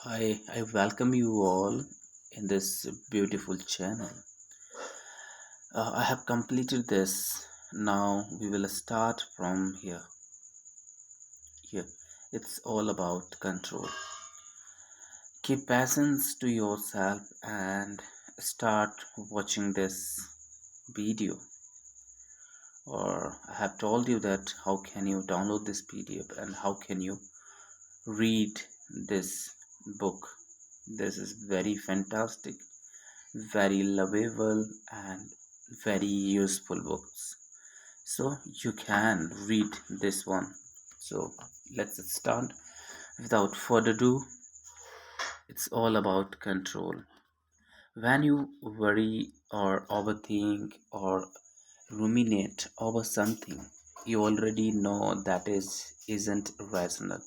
I welcome you all in this beautiful channel. I have completed this. Now we will start from here. Here, it's all about control. Keep patience to yourself and start watching this video. Or I have told you that how can you download this PDF and how can you read this book. This is very fantastic, very lovable and very useful books, so you can read this one. So let's start. Without further ado, it's all about control. When you worry or overthink or ruminate over something, you already know that isn't rational.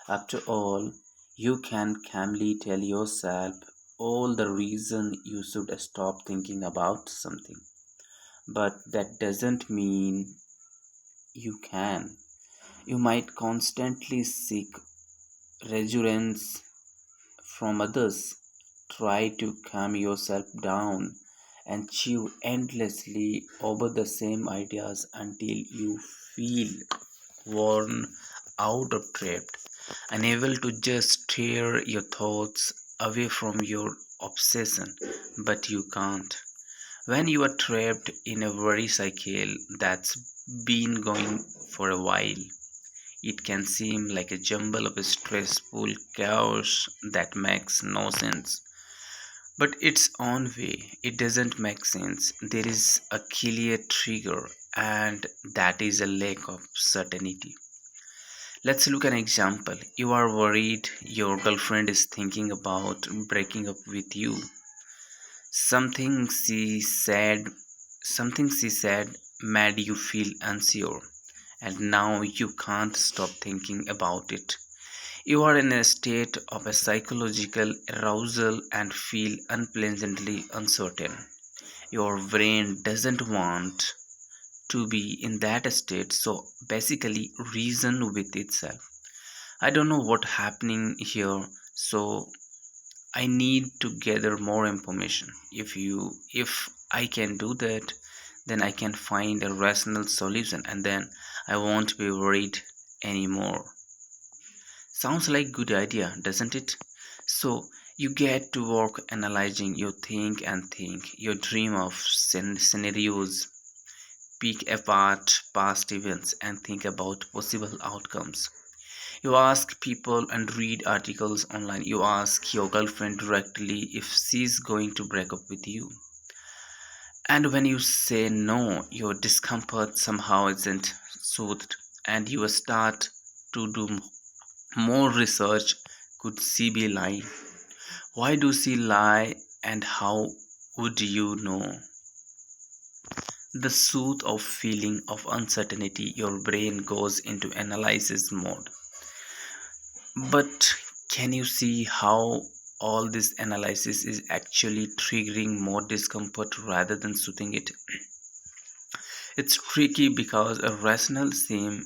After all, you can calmly tell yourself all the reason you should stop thinking about something. But that doesn't mean you can. You might constantly seek reassurance from others, try to calm yourself down, and chew endlessly over the same ideas until you feel worn out or trapped, unable to just tear your thoughts away from your obsession. But you can't. When you are trapped in a worry cycle that's been going for a while, it can seem like a jumble of stressful chaos that makes no sense. But its own way, it doesn't make sense. There is a clear trigger, and that is a lack of certainty. Let's look at an example. You are worried your girlfriend is thinking about breaking up with you. Something she said something she said made you feel unsure, and now you can't stop thinking about it. You are in a state of a psychological arousal and feel unpleasantly uncertain. Your brain doesn't want to be in that state, so basically reason with itself. I don't know what happening here, so I need to gather more information. If I can do that, then I can find a rational solution and then I won't be worried anymore. Sounds like good idea, doesn't it? So you get to work analyzing, you think and think, you dream of scenarios, pick apart past events and think about possible outcomes. You ask people and read articles online. You ask your girlfriend directly if she's going to break up with you. And when you say no, your discomfort somehow isn't soothed, and you start to do more research. Could she be lying? Why do she lie? And how would you know? The soothe of feeling of uncertainty, your brain goes into analysis mode. But can you see how all this analysis is actually triggering more discomfort rather than soothing it? It's tricky because a rational seem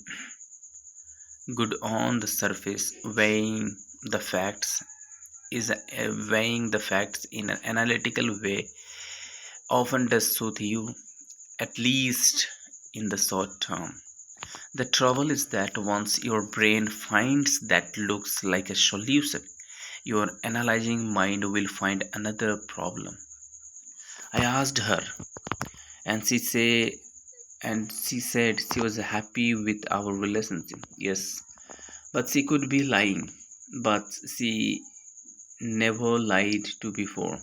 good on the surface, the facts weighing the facts in an analytical way often does soothe you, at least in the short term. The trouble is that once your brain finds that looks like a solution, your analyzing mind will find another problem. I asked her, and she said she was happy with our relationship. Yes, but she could be lying. But she never lied to before.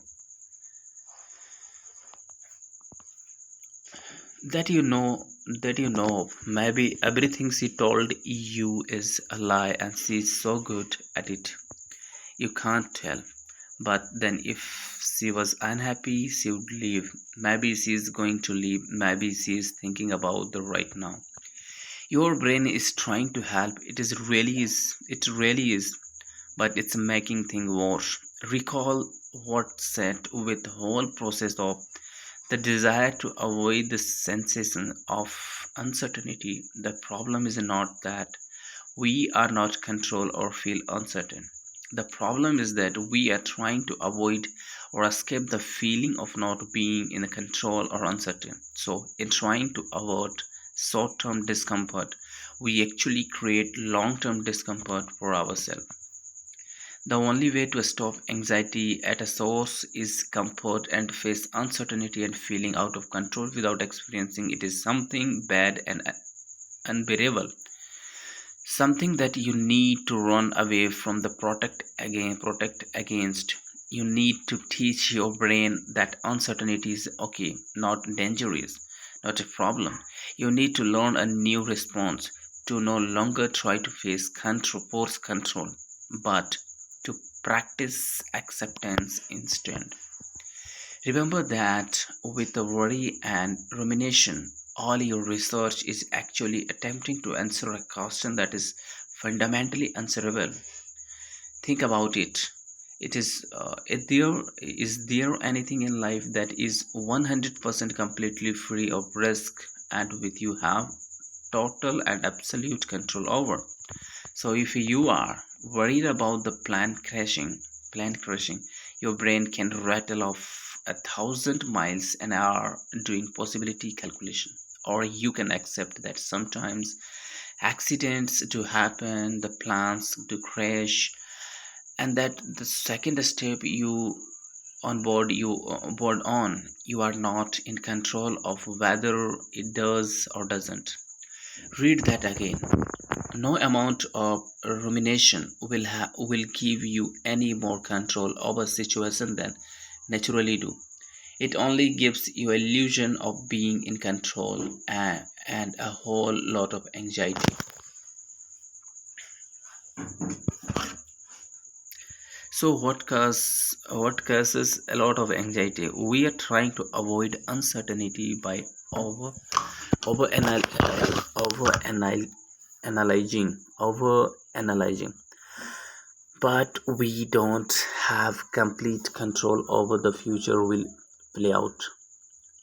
That you know that you know of. Maybe everything she told you is a lie and she's so good at it. You can't tell. But then if she was unhappy, she would leave. Maybe she's going to leave. Maybe she's thinking about the right now. Your brain is trying to help. It really is. But it's making things worse. Recall what set with the whole process of the desire to avoid the sensation of uncertainty. The problem is not that we are not control or feel uncertain. The problem is that we are trying to avoid or escape the feeling of not being in control or uncertain. So, in trying to avoid short term discomfort, we actually create long term discomfort for ourselves. The only way to stop anxiety at a source is comfort and face uncertainty and feeling out of control without experiencing it is something bad and unbearable, something that you need to run away from the protect against. You need to teach your brain that uncertainty is okay, not dangerous, not a problem. You need to learn a new response, to no longer try to force control, but to practice acceptance instead. Remember that with the worry and rumination, all your research is actually attempting to answer a question that is fundamentally answerable. Think about it. Is there anything in life that is 100% completely free of risk and with you have total and absolute control over? So if you are worried about the plant crashing, your brain can rattle off 1,000 miles an hour doing possibility calculation. Or you can accept that sometimes accidents do happen, the plants do crash, and that the second step you board on, you are not in control of whether it does or doesn't. Read that again. No amount of rumination will give you any more control over situation than naturally do. It only gives you illusion of being in control and a whole lot of anxiety. So what causes a lot of anxiety? We are trying to avoid uncertainty by over over analyzing, but we don't have complete control over the future will play out.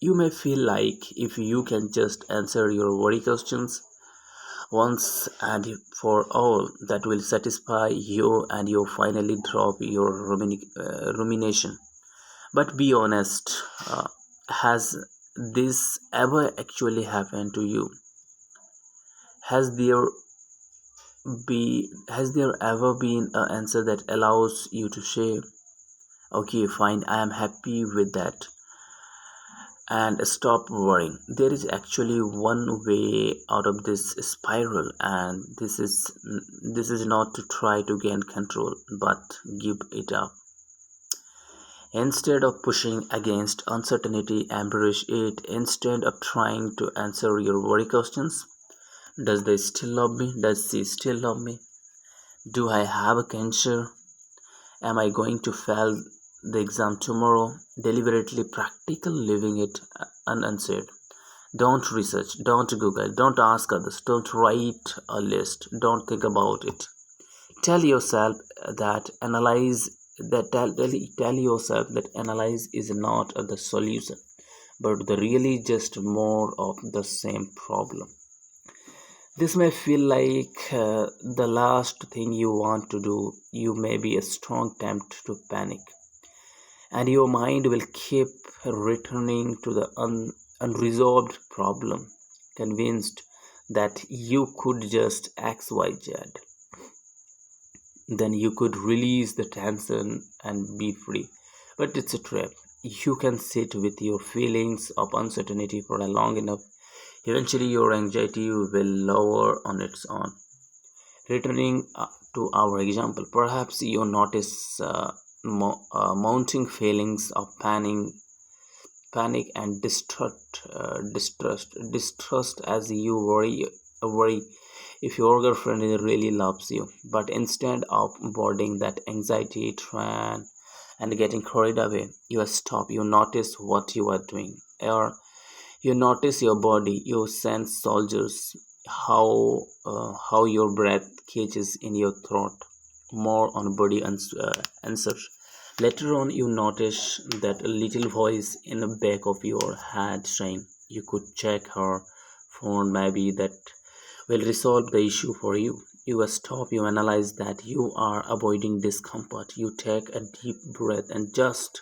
You may feel like if you can just answer your worry questions once and for all, that will satisfy you and you finally drop your rumination. But be honest, has this ever actually happened to you? Has there has there ever been an answer that allows you to say, okay, fine, I am happy with that, and stop worrying? There is actually one way out of this spiral, and this is not to try to gain control, but give it up. Instead of pushing against uncertainty, embrace it. Instead of trying to answer your worry questions, does they still love me? Does she still love me? Do I have a cancer? Am I going to fail the exam tomorrow? Deliberately practical living it unanswered. Don't research, don't Google, don't ask others, don't write a list, don't think about it. Tell yourself that analyze tell yourself that analyze is not the solution, but the really just more of the same problem. This may feel like the last thing you want to do. You may be a strong tempt to panic, and your mind will keep returning to the unresolved problem, convinced that you could just XYZ. Then you could release the tension and be free. But it's a trap. You can sit with your feelings of uncertainty for a long enough. Eventually, your anxiety will lower on its own. Returning to our example, perhaps you notice mounting feelings of panic and distrust as you worry if your girlfriend really loves you. But instead of boarding that anxiety train and getting carried away, you stop. You notice what you are doing, or you notice your body. You sense soldiers, how your breath catches in your throat. More on body answers. Later on, you notice that a little voice in the back of your head saying, "You could check her phone, maybe that will resolve the issue for you." You stop, you analyze that you are avoiding discomfort. You take a deep breath and just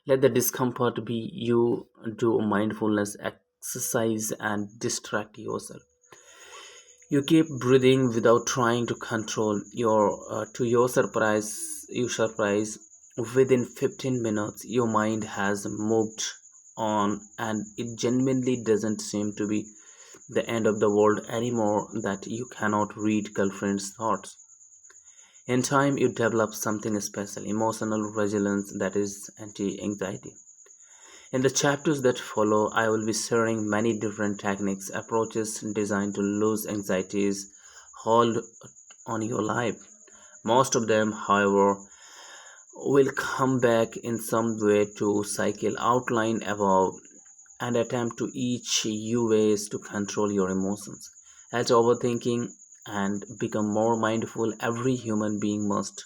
let the discomfort be. You do mindfulness exercise and distract yourself. You keep breathing without trying to control you surprise within 15 minutes your mind has moved on, and it genuinely doesn't seem to be the end of the world anymore, that you cannot read girlfriend's thoughts. In time, you develop something special, emotional resilience, that is anti anxiety. In the chapters that follow, I will be sharing many different techniques, approaches designed to lose anxiety's hold on your life. Most of them, however, will come back in some way to cycle outline above and attempt to each you ways to control your emotions. As overthinking and become more mindful, every human being must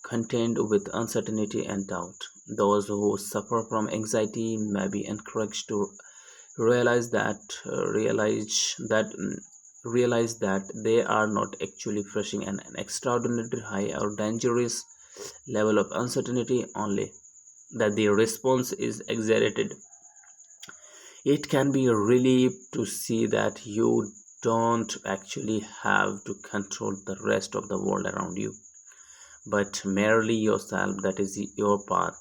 contend with uncertainty and doubt. Those who suffer from anxiety may be encouraged to realize that realize that realize that they are not actually facing an extraordinary high or dangerous level of uncertainty, only that the response is exaggerated. It can be a relief to see that you don't actually have to control the rest of the world around you, but merely yourself. That is your path.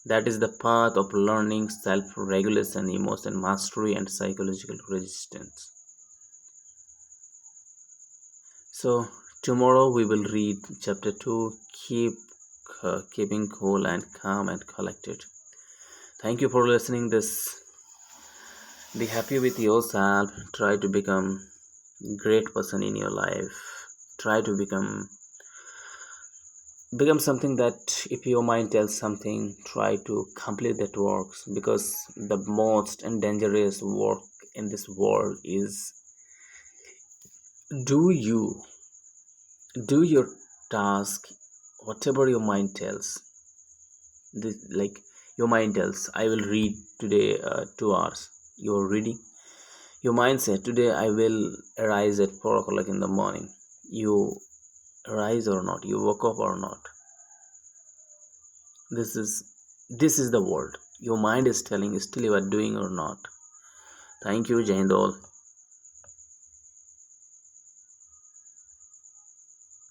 That is the path of learning, self regulation, emotion mastery, and psychological resistance. So, tomorrow we will read chapter 2, keeping cool and calm and collected. Thank you for listening this. Be happy with yourself. Try to become great person in your life. Try to become something that if your mind tells something, try to complete that works, because the most and dangerous work in this world is do you do your task, whatever your mind tells. Like your mind tells, I will read today 2 hours. You're reading. Your mind said, today I will arise at 4 o'clock in the morning. You arise or not, you woke up or not. This is the world. Your mind is telling, still you are doing or not. Thank you, Jai Hind all.